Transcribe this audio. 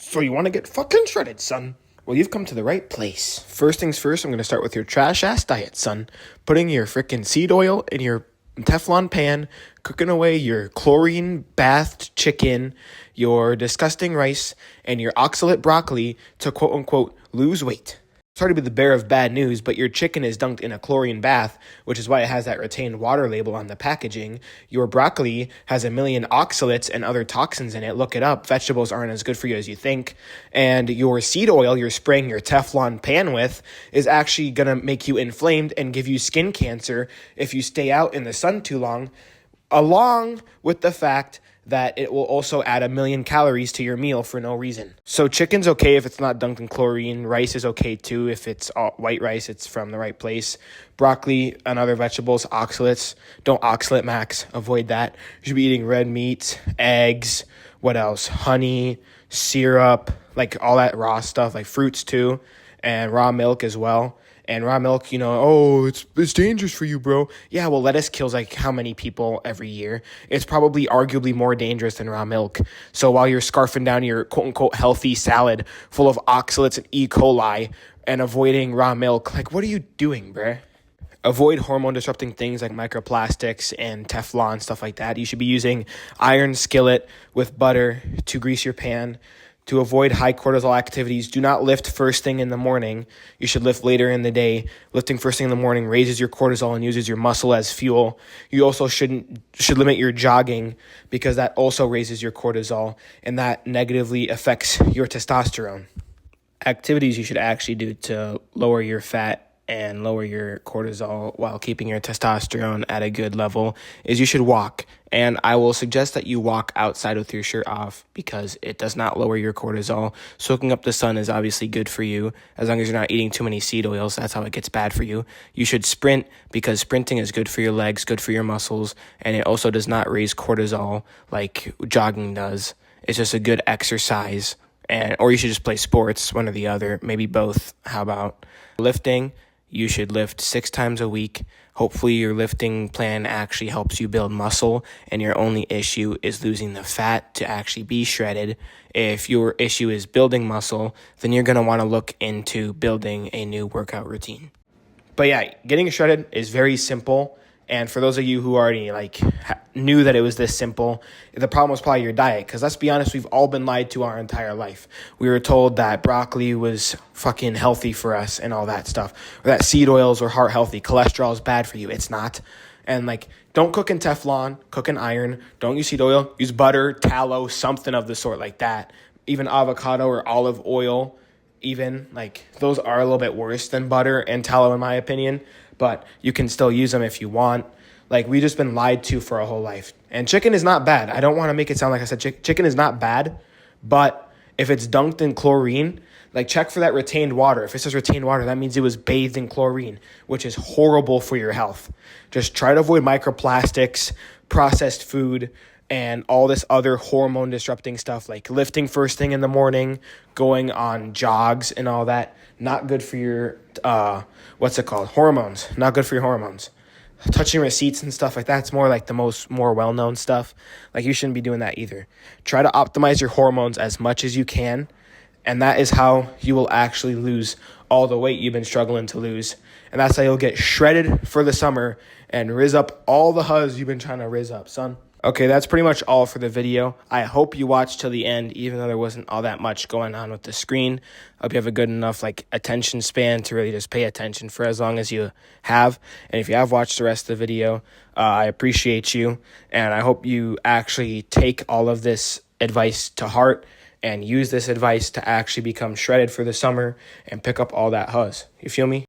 So you want to get fucking shredded, son? Well, you've come to the right place. First things first, I'm going to start with your trash-ass diet, son. Putting your frickin' seed oil in your Teflon pan, cooking away your chlorine-bathed chicken, your disgusting rice, and your oxalate broccoli to quote-unquote lose weight. Sorry to be the bearer of bad news, but your chicken is dunked in a chlorine bath, which is why it has that retained water label on the packaging. Your broccoli has a million oxalates and other toxins in it. Look it up. Vegetables aren't as good for you as you think. And your seed oil you're spraying your Teflon pan with is actually going to make you inflamed and give you skin cancer if you stay out in the sun too long, along with the fact that it will also add 1 million calories to your meal for no reason. So chicken's okay if it's not dunked in chlorine. Rice is okay too if it's white rice, it's from the right place. Broccoli and other vegetables, oxalates. Don't oxalate max. Avoid that. You should be eating red meat, eggs, what else? Honey, syrup, like all that raw stuff, like fruits too, and raw milk as well. And raw milk, it's dangerous for you, bro. Yeah, well, lettuce kills like how many people every year? It's probably arguably more dangerous than raw milk. So while you're scarfing down your quote-unquote healthy salad full of oxalates and E. coli and avoiding raw milk, like what are you doing, bruh? Avoid hormone-disrupting things like microplastics and Teflon, stuff like that. You should be using iron skillet with butter to grease your pan. To avoid high cortisol activities, do not lift first thing in the morning. You should lift later in the day. Lifting first thing in the morning raises your cortisol and uses your muscle as fuel. You also should limit your jogging because that also raises your cortisol and that negatively affects your testosterone. Activities you should actually do to lower your fat and lower your cortisol while keeping your testosterone at a good level is you should walk. And I will suggest that you walk outside with your shirt off because it does not lower your cortisol. Soaking up the sun is obviously good for you as long as you're not eating too many seed oils. That's how it gets bad for you. You should sprint because sprinting is good for your legs, good for your muscles, and it also does not raise cortisol like jogging does. It's just a good exercise. Or you should just play sports, one or the other, maybe both. How about lifting? You should lift 6 times a week. Hopefully your lifting plan actually helps you build muscle and your only issue is losing the fat to actually be shredded. If your issue is building muscle, then you're going to want to look into building a new workout routine. But yeah, getting shredded is very simple. And for those of you who already knew that it was this simple, the problem was probably your diet. Because let's be honest, we've all been lied to our entire life. We were told that broccoli was fucking healthy for us and all that stuff. Or that seed oils are heart healthy. Cholesterol is bad for you. It's not. And don't cook in Teflon, cook in iron. Don't use seed oil. Use butter, tallow, something of the sort like that. Even avocado or olive oil. Those are a little bit worse than butter and tallow in my opinion. But you can still use them if you want. We've just been lied to for a whole life. And chicken is not bad. I don't want to make it sound like I said chicken is not bad. But if it's dunked in chlorine, check for that retained water. If it says retained water, that means it was bathed in chlorine, which is horrible for your health. Just try to avoid microplastics, processed food, and all this other hormone-disrupting stuff like lifting first thing in the morning, going on jogs and all that. Not good for your, hormones. Not good for your hormones. Touching receipts and stuff like that's more like the more well-known stuff. You shouldn't be doing that either. Try to optimize your hormones as much as you can, and that is how you will actually lose all the weight you've been struggling to lose. And that's how you'll get shredded for the summer and rizz up all the huzz you've been trying to rizz up, son. Okay, that's pretty much all for the video. I hope you watched till the end, even though there wasn't all that much going on with the screen. I hope you have a good enough attention span to really just pay attention for as long as you have. And if you have watched the rest of the video, I appreciate you. And I hope you actually take all of this advice to heart and use this advice to actually become shredded for the summer and pick up all that huzz. You feel me?